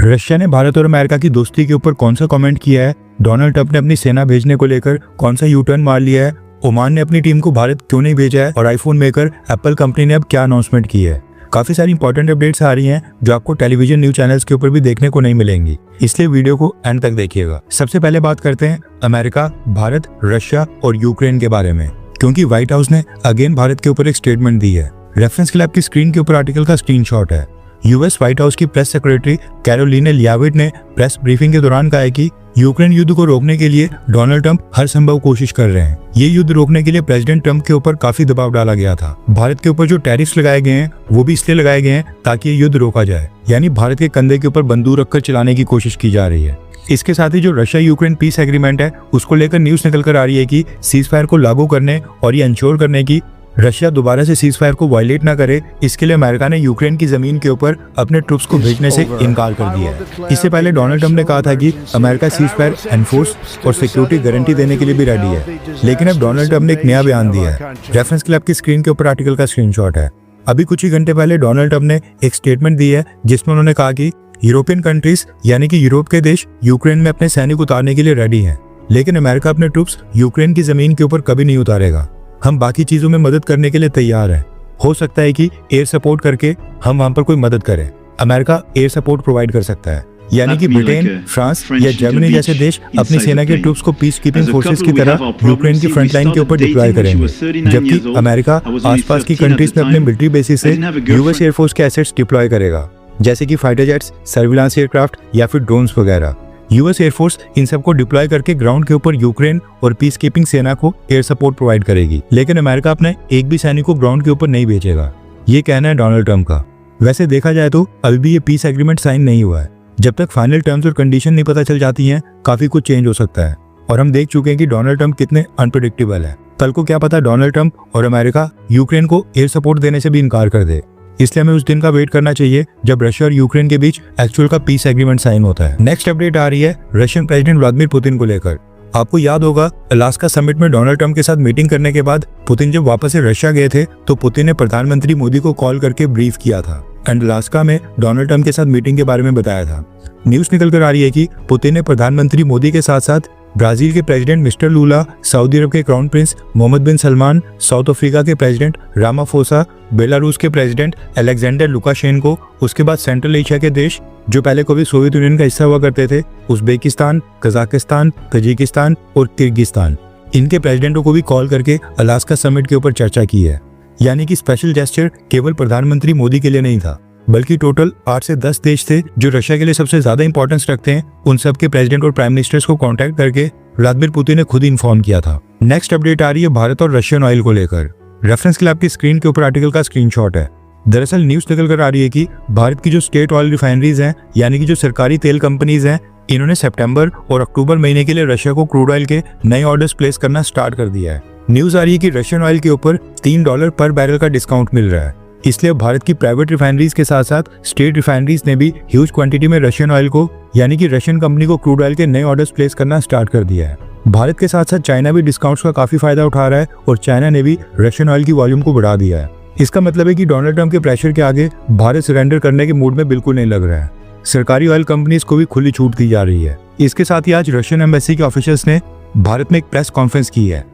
Russia ने भारत और America की दोस्ती के ऊपर कौन सा कमेंट किया है, डोनाल्ड ट्रंप ने अपनी सेना भेजने को लेकर कौन सा यू टर्न मार लिया है, ओमान ने अपनी टीम को भारत क्यों नहीं भेजा है और आईफोन मेकर एप्पल कंपनी ने अब क्या अनाउंसमेंट की है। काफी सारी इंपॉर्टेंट अपडेट्स आ रही हैं जो आपको टेलीविजन न्यूज चैनल्स के ऊपर भी देखने को नहीं मिलेंगी, इसलिए वीडियो को एंड तक देखिएगा। सबसे पहले बात करते हैं अमेरिका, भारत, रशिया और यूक्रेन के बारे में, क्योंकि व्हाइट हाउस ने अगेन भारत के ऊपर एक स्टेटमेंट दी है। रेफरेंस के लिए आपकी स्क्रीन के ऊपर आर्टिकल का स्क्रीनशॉट है। यूएस व्हाइट हाउस की प्रेस सेक्रेटरी कैरोलिना लियाविट ने प्रेस ब्रीफिंग के दौरान कहा है कि यूक्रेन युद्ध को रोकने के लिए डोनाल्ड ट्रंप हर संभव कोशिश कर रहे हैं। ये युद्ध रोकने के लिए प्रेसिडेंट ट्रंप के ऊपर काफी दबाव डाला गया था। भारत के ऊपर जो टैरिफ्स लगाए गए हैं वो भी इसलिए लगाए गए हैं ताकि ये युद्ध रोका जाए, यानी भारत के कंधे के ऊपर बंदूक रखकर चलाने की कोशिश की जा रही है। इसके साथ ही जो रशिया यूक्रेन पीस एग्रीमेंट है उसको लेकर न्यूज निकल कर आ रही है कि सीज फायर को लागू करने और ये इंश्योर करने की रशिया दोबारा से सीज फायर को वायलेट ना करे, इसके लिए अमेरिका ने यूक्रेन की जमीन के ऊपर अपने ट्रूप्स को भेजने से इनकार कर दिया है। इससे पहले डोनाल्ड ट्रंप ने कहा था कि अमेरिका सीज फायर एनफोर्स और सिक्योरिटी गारंटी देने के लिए भी रेडी है, लेकिन अब डोनाल्ड ट्रंप ने एक नया बयान दिया है। रेफरेंस के लिए आपकी स्क्रीन के ऊपर आर्टिकल का स्क्रीनशॉट है। अभी कुछ ही घंटे पहले डोनाल्ड ट्रंप ने एक स्टेटमेंट दी है जिसमें उन्होंने कहा कि यूरोपियन कंट्रीज यानी कि यूरोप के देश यूक्रेन में अपने सैनिक उतारने के लिए रेडी हैं, लेकिन अमेरिका अपने ट्रूप्स यूक्रेन की जमीन के ऊपर कभी नहीं उतारेगा। हम बाकी चीजों में मदद करने के लिए तैयार हैं। हो सकता है कि एयर सपोर्ट करके हम वहां पर कोई मदद करें। अमेरिका एयर सपोर्ट प्रोवाइड कर सकता है, यानी कि ब्रिटेन, फ्रांस या जर्मनी जैसे देश अपनी सेना के ट्रूप्स को पीस कीपिंग फोर्सेस की तरह यूक्रेन की फ्रंट लाइन के ऊपर डिप्लॉय करेंगे, जबकि अमेरिका आसपास की कंट्रीज में अपने मिलिट्री बेसिस से यूएस एयरफोर्स के एसेट्स डिप्लॉय करेगा, जैसे कि फाइटर जेट्स, सर्विलांस एयरक्राफ्ट या फिर ड्रोन्स वगैरह। यूएस एयरफोर्स इन सबको डिप्लॉय करके ग्राउंड के ऊपर यूक्रेन और पीस कीपिंग सेना को एयर सपोर्ट प्रोवाइड करेगी, लेकिन अमेरिका अपने एक भी सैनिक को ग्राउंड के ऊपर नहीं भेजेगा। ये कहना है डोनाल्ड ट्रंप का। वैसे देखा जाए तो अभी भी ये पीस एग्रीमेंट साइन नहीं हुआ है। जब तक फाइनल टर्म्स और कंडीशन नहीं पता चल जाती हैं, काफी कुछ चेंज हो सकता है, और हम देख चुके हैं कि डोनाल्ड ट्रंप कितने अनप्रेडिक्टेबल है। कल को क्या पता डोनाल्ड ट्रंप और अमेरिका यूक्रेन को एयर सपोर्ट देने से भी इनकार कर दे। इसलिए हमें उस दिन का वेट करना चाहिए जब रशिया और यूक्रेन के बीच एक्चुअल का पीस एग्रीमेंट साइन होता है। नेक्स्ट अपडेट आ रही है रशियन प्रेसिडेंट व्लादिमीर पुतिन को लेकर। आपको याद होगा अलास्का समिट में डोनाल्ड ट्रंप के साथ मीटिंग करने के बाद पुतिन जब वापस से रशिया गए थे तो पुतिन ने प्रधानमंत्री मोदी को कॉल करके ब्रीफ किया था एंड अलास्का में डोनाल्ड ट्रंप के साथ मीटिंग के बारे में बताया था। न्यूज निकल कर आ रही है कि पुतिन ने प्रधानमंत्री मोदी के साथ साथ ब्राजील के प्रेसिडेंट मिस्टर लूला, सऊदी अरब के क्राउन प्रिंस मोहम्मद बिन सलमान, साउथ अफ्रीका के प्रेसिडेंट रामाफोसा, बेलारूस के प्रेसिडेंट अलेक्जेंडर लुकाशेंको, उसके बाद सेंट्रल एशिया के देश जो पहले कभी सोवियत यूनियन का हिस्सा हुआ करते थे, उज्बेकिस्तान, कजाकिस्तान, तजिकिस्तान और किर्गिस्तान, इनके प्रेसिडेंटों को भी कॉल करके अलास्का समिट के ऊपर चर्चा की है। यानी कि स्पेशल जेस्चर केवल प्रधानमंत्री मोदी के लिए नहीं था, बल्कि टोटल 8 से 10 देश थे जो रशिया के लिए सबसे ज्यादा इंपॉर्टेंस रखते हैं। उन सब के प्रेसिडेंट और प्राइम मिनिस्टर्स को कांटेक्ट करके व्लादिमीर पुतिन ने खुद इन्फॉर्म किया था। नेक्स्ट अपडेट आ रही है भारत और रशियन ऑयल को लेकर। रेफरेंस के लिए आपकी स्क्रीन के ऊपर आर्टिकल का स्क्रीनशॉट है। दरअसल न्यूज निकल कर आ रही है कि भारत की जो स्टेट ऑयल रिफाइनरीज हैं, यानी कि जो सरकारी तेल कंपनीज हैं, इन्होंने सितंबर और अक्टूबर महीने के लिए रशिया को क्रूड ऑयल के नए ऑर्डर्स प्लेस करना स्टार्ट कर दिया है। न्यूज आ रही है कि रशियन ऑयल के ऊपर $3 पर बैरल का डिस्काउंट मिल रहा है, इसलिए भारत की प्राइवेट रिफाइनरीज के साथ साथ स्टेट रिफाइनरीज ने भी ह्यूज क्वांटिटी में रशियन ऑयल को, यानी कि रशियन कंपनी को क्रूड ऑयल के नए ऑर्डर्स प्लेस करना स्टार्ट कर दिया है। भारत के साथ साथ चाइना भी डिस्काउंट्स का काफी फायदा उठा रहा है और चाइना ने भी रशियन ऑयल की वॉल्यूम को बढ़ा दिया है। इसका मतलब है कि डोनाल्ड ट्रंप के प्रेशर के आगे भारत सरेंडर करने के मूड में बिल्कुल नहीं लग रहा है। सरकारी ऑयल कंपनीज को भी खुली छूट दी जा रही है। इसके साथ ही आज रशियन एम्बेसी के ऑफिशियल्स ने भारत में एक प्रेस कॉन्फ्रेंस की है,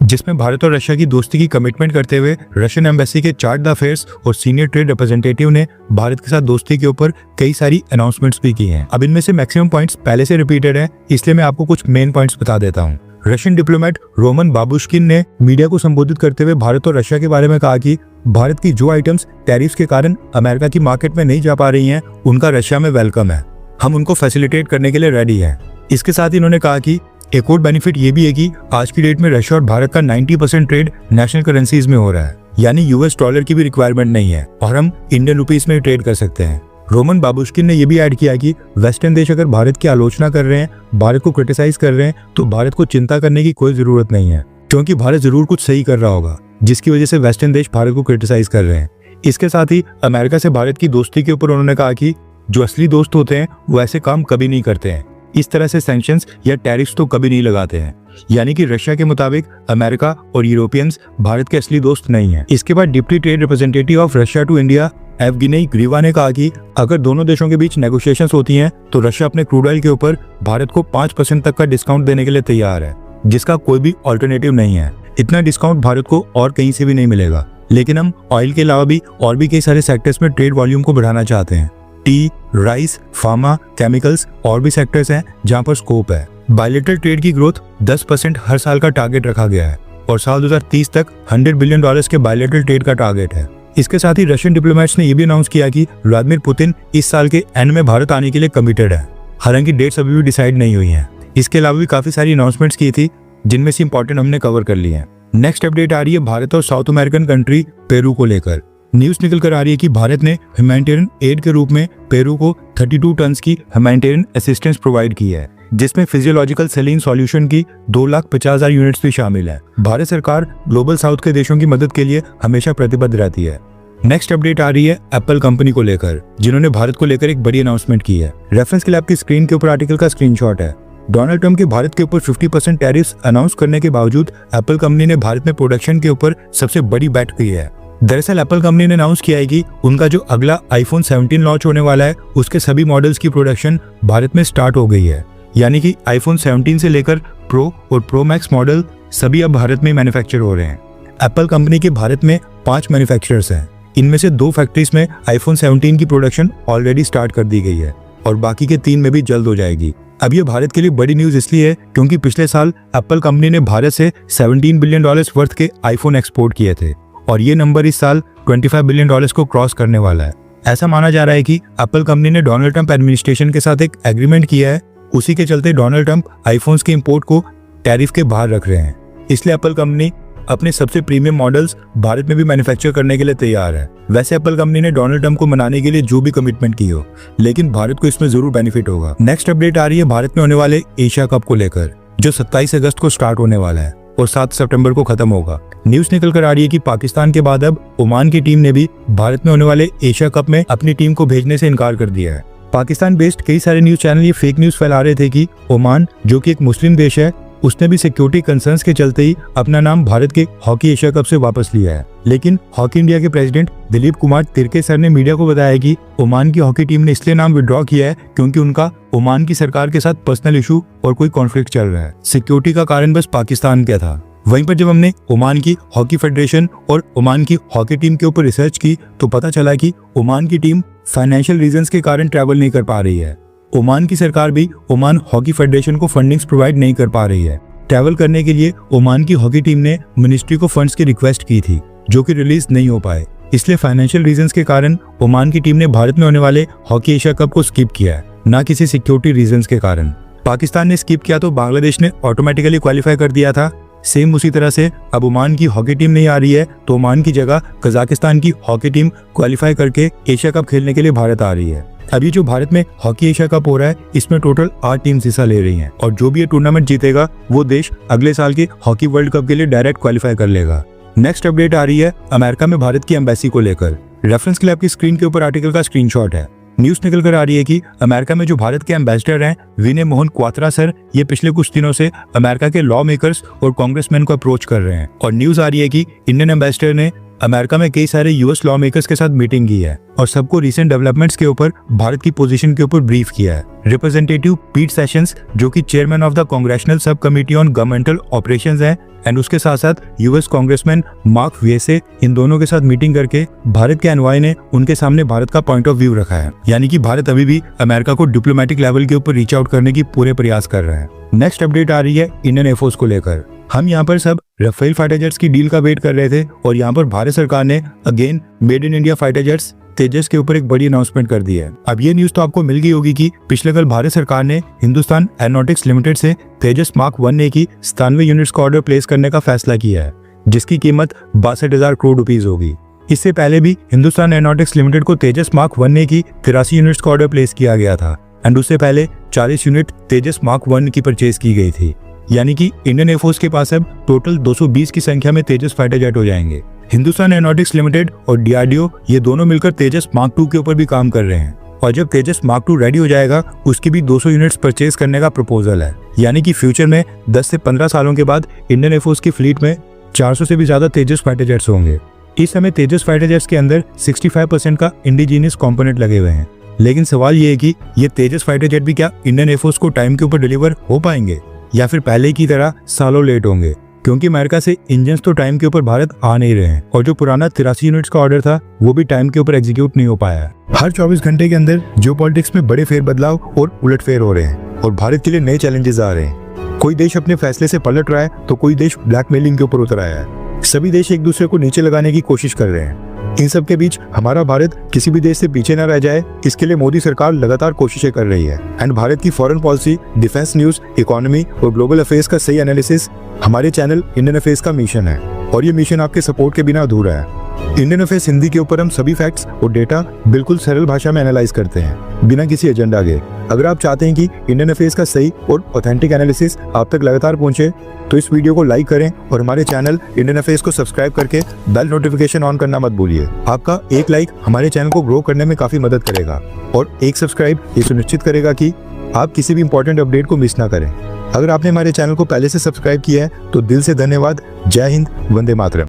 जिसमें भारत और रशिया की दोस्ती की कमिटमेंट करते हुए रशियन एम्बेसी के चार्ट द अफेयर्स और सीनियर ट्रेड रिप्रेजेंटेटिव ने भारत के साथ दोस्ती के ऊपर कई सारी अनाउंसमेंट्स भी की हैं। अब इनमें से मैक्सिमम पॉइंट्स पहले से रिपीटेड हैं, इसलिए मैं आपको कुछ मेन पॉइंट्स बता देता हूँ। रशियन डिप्लोमेट रोमन बाबुश्किन ने मीडिया को संबोधित करते हुए भारत और रशिया के बारे में कहा कि भारत की जो आइटम्स टैरिफ्स के कारण अमेरिका की मार्केट में नहीं जा पा रही हैं, उनका रशिया में वेलकम है। हम उनको फैसिलिटेट करने के लिए रेडी हैं। इसके साथ ही इन्होंने कहा कि एक और बेनिफिट ये भी है कि आज की डेट में रशिया और भारत का 90% ट्रेड नेशनल करेंसीज में हो रहा है, यानी यूएस डॉलर की भी रिक्वायरमेंट नहीं है और हम इंडियन रुपीस में ट्रेड कर सकते हैं। रोमन बाबुश्किन ने यह भी ऐड किया कि वेस्टर्न देश अगर भारत की आलोचना कर रहे हैं, भारत को क्रिटिसाइज कर रहे हैं, तो भारत को चिंता करने की कोई जरूरत नहीं है, क्योंकि भारत जरूर कुछ सही कर रहा होगा जिसकी वजह से वेस्टर्न देश भारत को क्रिटिसाइज कर रहे हैं। इसके साथ ही अमेरिका से भारत की दोस्ती के ऊपर उन्होंने कहा कि जो असली दोस्त होते हैं वो ऐसे काम कभी नहीं करते हैं, इस तरह से सैंक्शंस या टैरिफ्स तो कभी नहीं लगाते हैं। यानी कि रशिया के मुताबिक अमेरिका और यूरोपियंस भारत के असली दोस्त नहीं है। इसके बाद deputy trade representative of Russia to India Evgeny Griva ने कहा कि अगर दोनों देशों के बीच नेगोशिएशंस होती हैं तो रशिया अपने क्रूड ऑयल के ऊपर भारत को 5% तक का डिस्काउंट देने के लिए तैयार है, जिसका कोई भी ऑल्टरनेटिव नहीं है। इतना डिस्काउंट भारत को और कहीं से भी नहीं मिलेगा, लेकिन हम ऑयल के अलावा भी और भी कई सारे सेक्टर्स में ट्रेड वॉल्यूम को बढ़ाना चाहते हैं। टी, राइस, फार्मा, केमिकल्स और भी सेक्टर्स हैं जहां पर स्कोप है। बायलैटरल ट्रेड की ग्रोथ 10% हर साल का टारगेट रखा गया है और साल 2030 तक $100 बिलियन के बायलैटरल ट्रेड का टारगेट है। इसके साथ ही रशियन डिप्लोमेट्स ने यह भी अनाउंस किया कि व्लादिमीर पुतिन इस साल के एंड में भारत आने के लिए कमिटेड है, हालांकि डेट्स अभी भी डिसाइड नहीं हुई हैं। इसके अलावा भी काफी सारी अनाउंसमेंट्स की थी, जिनमें से इंपॉर्टेंट हमने कवर कर ली है। नेक्स्ट अपडेट आ रही है भारत और साउथ अमेरिकन कंट्री पेरू को लेकर। न्यूज निकल कर आ रही है कि भारत ने ह्यूमैनिटेरियन एड के रूप में पेरू को 32 टन की ह्यूमैनिटेरियन असिस्टेंस प्रोवाइड की है, जिसमें फिजियोलॉजिकल सेलिन सॉल्यूशन की 2,50,000 यूनिट्स भी शामिल है। भारत सरकार ग्लोबल साउथ के देशों की मदद के लिए हमेशा प्रतिबद्ध रहती है। नेक्स्ट अपडेट आ रही है एप्पल कंपनी को लेकर, जिन्होंने भारत को लेकर एक बड़ी अनाउंसमेंट की है। रेफरेंस के लिए आपकी स्क्रीन के ऊपर आर्टिकल का स्क्रीनशॉट है। डोनाल्ड ट्रंप के भारत के ऊपर 50% टैरिफ्स अनाउंस करने के बावजूद एप्पल कंपनी ने भारत में प्रोडक्शन के ऊपर सबसे बड़ी बैट की है। दरअसल एप्पल कंपनी ने अनाउंस किया है कि उनका जो अगला आईफोन 17 लॉन्च होने वाला है, उसके सभी मॉडल्स की प्रोडक्शन भारत में स्टार्ट हो गई है। यानी कि आईफोन 17 से लेकर प्रो और प्रो मैक्स मॉडल सभी अब भारत में मैन्युफैक्चर हो रहे हैं। एप्पल कंपनी के भारत में 5 मैन्युफैक्चरर्स हैं। इनमें से 2 फैक्ट्रीज में आईफोन 17 की प्रोडक्शन ऑलरेडी स्टार्ट कर दी गई है और बाकी के 3 में भी जल्द हो जाएगी। अब ये भारत के लिए बड़ी न्यूज इसलिए है क्योंकि पिछले साल एप्पल कंपनी ने भारत से $17 बिलियन वर्थ के आईफोन एक्सपोर्ट किए थे और ये नंबर इस साल $25 बिलियन को क्रॉस करने वाला है। ऐसा माना जा रहा है कि एप्पल कंपनी ने डोनाल्ड ट्रंप एडमिनिस्ट्रेशन के साथ एक एग्रीमेंट किया है, उसी के चलते डोनाल्ड ट्रंप आईफोन्स के इंपोर्ट को टैरिफ के बाहर रख रहे हैं। इसलिए एप्पल कंपनी अपने सबसे प्रीमियम मॉडल्स भारत में भी मैन्युफैक्चर करने के लिए तैयार है। वैसे एप्पल कंपनी ने डोनाल्ड ट्रंप को मनाने के लिए जो भी कमिटमेंट की हो, लेकिन भारत को इसमें जरूर बेनिफिट होगा। नेक्स्ट अपडेट आ रही है भारत में होने वाले एशिया कप को लेकर, जो 27 अगस्त को स्टार्ट होने वाला है और 7 सितंबर को खत्म होगा। न्यूज निकल कर आ रही है कि पाकिस्तान के बाद अब ओमान की टीम ने भी भारत में होने वाले एशिया कप में अपनी टीम को भेजने से इनकार कर दिया है। पाकिस्तान बेस्ड कई सारे न्यूज चैनल ये फेक न्यूज फैला रहे थे कि ओमान, जो कि एक मुस्लिम देश है, उसने भी सिक्योरिटी कंसर्न्स के चलते ही अपना नाम भारत के हॉकी एशिया कप से वापस लिया है। लेकिन हॉकी इंडिया के प्रेसिडेंट दिलीप कुमार तिरके ने मीडिया को बताया कि ओमान की हॉकी टीम ने इसलिए नाम विड्रॉ किया है क्योंकि उनका ओमान की सरकार के साथ पर्सनल इशू और कोई कॉन्फ्लिक्ट चल रहा है। सिक्योरिटी का कारण बस पाकिस्तान का था। वहीं पर जब हमने ओमान की हॉकी फेडरेशन और ओमान की हॉकी टीम के ऊपर रिसर्च की तो पता चला कि ओमान की टीम फाइनेंशियल रीजंस के कारण ट्रैवल नहीं कर पा रही है। ओमान की सरकार भी ओमान हॉकी फेडरेशन को फंडिंग्स प्रोवाइड नहीं कर पा रही है। ट्रैवल करने के लिए ओमान की हॉकी टीम ने मिनिस्ट्री को फंड्स की रिक्वेस्ट की थी, जो कि रिलीज नहीं हो पाए। इसलिए फाइनेंशियल रीजंस के कारण ओमान की टीम ने भारत में होने वाले हॉकी एशिया कप को स्किप किया है, ना किसी सिक्योरिटी रीजंस के कारण। पाकिस्तान ने स्किप किया तो बांग्लादेश ने ऑटोमेटिकली क्वालिफाई कर दिया था। सेम उसी तरह से अब ओमान की हॉकी टीम नहीं आ रही है तो ओमान की जगह कजाकिस्तान की हॉकी टीम क्वालिफाई करके एशिया कप खेलने के लिए भारत आ रही है। अभी जो भारत में हॉकी एशिया कप हो रहा है, इसमें टोटल 8 टीम्स हिस्सा ले रही हैं और जो भी ये टूर्नामेंट जीतेगा वो देश अगले साल के हॉकी वर्ल्ड कप के लिए डायरेक्ट क्वालिफाई कर लेगा। नेक्स्ट अपडेट आ रही है अमेरिका में भारत की एम्बेसी को लेकर। रेफरेंस के लिए आपकी स्क्रीन के ऊपर आर्टिकल का स्क्रीनशॉट है। न्यूज निकल कर आ रही है कि अमेरिका में जो भारत के एम्बेसडर हैं विनय मोहन क्वात्रा सर, ये पिछले कुछ दिनों से अमेरिका के लॉ मेकर्स और कांग्रेसमैन को अप्रोच कर रहे हैं और न्यूज आ रही है कि इंडियन एम्बेसडर ने अमेरिका में कई सारे यूएस लॉ मेकर्स के साथ मीटिंग की है और सबको रीसेंट डेवलपमेंट्स के ऊपर भारत की पोजीशन के ऊपर ब्रीफ किया है। रिप्रेजेंटेटिव पीट सेशंस, जो कि चेयरमैन ऑफ द कांग्रेशनल सब कमिटी ऑन गवर्नमेंटल ऑपरेशंस हैं, एंड उसके साथ साथ यूएस कांग्रेसमैन मार्क वेसे, इन दोनों के साथ मीटिंग करके भारत के एनवाई ने उनके सामने भारत का पॉइंट ऑफ व्यू रखा है। यानी कि भारत अभी भी अमेरिका को डिप्लोमेटिक लेवल के ऊपर रीच आउट करने की पूरे प्रयास कर रहा है। नेक्स्ट अपडेट आ रही है इंडियन एयरफोर्स को लेकर। हम यहाँ पर सब राफेल फाइटर जेट्स की डील का वेट कर रहे थे और यहाँ पर भारत सरकार ने again made in India fighter jets Tejas के ऊपर एक बड़ी अनाउंसमेंट कर दी है। अब ये न्यूज तो आपको मिल गई होगी कि पिछले कल भारत सरकार ने हिंदुस्तान एरोनॉटिक्स लिमिटेड से तेजस मार्क 1A की 97 यूनिट्स का ऑर्डर प्लेस करने का फैसला किया है, जिसकी कीमत 62,000 करोड़ रुपीज होगी। इससे पहले भी हिंदुस्तान एरोनॉटिक्स लिमिटेड को तेजस मार्क 1A की 83 यूनिट्स का ऑर्डर प्लेस किया गया था एंड उससे पहले 40 यूनिट तेजस मार्क 1 की परचेज की गई थी। यानी कि इंडियन एयरफोर्स के पास अब टोटल 220 की संख्या में तेजस फाइटर जेट हो जाएंगे। हिंदुस्तान एरोनॉटिक्स लिमिटेड और डीआरडीओ ये दोनों मिलकर तेजस मार्क 2 के ऊपर भी काम कर रहे हैं और जब तेजस मार्क 2 रेडी हो जाएगा उसकी भी 200 यूनिट्स परचेज करने का प्रपोजल है। यानी कि फ्यूचर में 10 से 15 सालों के बाद इंडियन एयरफोर्स की फ्लीट में 400 से भी ज्यादा तेजस फाइटर जेट्स होंगे। इस समय तेजस फाइटर जेट्स के अंदर 65% का इंडिजीनियस कंपोनेंट लगे हुए हैं। लेकिन सवाल ये है कि ये तेजस फाइटर जेट भी क्या इंडियन एयरफोर्स को टाइम के ऊपर डिलीवर हो पाएंगे या फिर पहले की तरह सालों लेट होंगे, क्योंकि अमेरिका से इंजन तो टाइम के ऊपर भारत आ नहीं रहे हैं और जो पुराना 83 यूनिट्स का ऑर्डर था वो भी टाइम के ऊपर एग्जीक्यूट नहीं हो पाया है। हर 24 घंटे के अंदर जियोपॉलिटिक्स में बड़े फेरबदलाव और उलटफेर हो रहे हैं और भारत के लिए नए चैलेंजेस आ रहे हैं। कोई देश अपने फैसले से पलट रहा है तो कोई देश ब्लैकमेलिंग के ऊपर उतर आया है। सभी देश एक दूसरे को नीचे लगाने की कोशिश कर रहे हैं। इन सब के बीच हमारा भारत किसी भी देश से पीछे न रह जाए, इसके लिए मोदी सरकार लगातार कोशिशें कर रही है। एंड भारत की foreign policy, defence news, economy और ग्लोबल अफेयर्स का सही एनालिसिस हमारे चैनल इंडियन अफेयर्स का मिशन है और ये मिशन आपके सपोर्ट के बिना अधूरा है। इंडियन अफेयर्स हिंदी के ऊपर हम सभी फैक्ट्स और डेटा बिल्कुल सरल भाषा में एनालाइज करते हैं बिना किसी एजेंडा के। अगर आप चाहते हैं कि इंडियन अफेयर्स का सही और ऑथेंटिक एनालिसिस आप तक लगातार पहुंचे तो इस वीडियो को लाइक करें और हमारे चैनल इंडियन अफेयर्स को सब्सक्राइब करके बेल नोटिफिकेशन ऑन करना मत भूलिए। आपका एक लाइक हमारे चैनल को ग्रो करने में काफी मदद करेगा और एक सब्सक्राइब ये सुनिश्चित करेगा कि आप किसी भी इंपॉर्टेंट अपडेट को मिस ना करें। अगर आपने हमारे चैनल को पहले से सब्सक्राइब किया है तो दिल से धन्यवाद। जय हिंद, वंदे मातरम।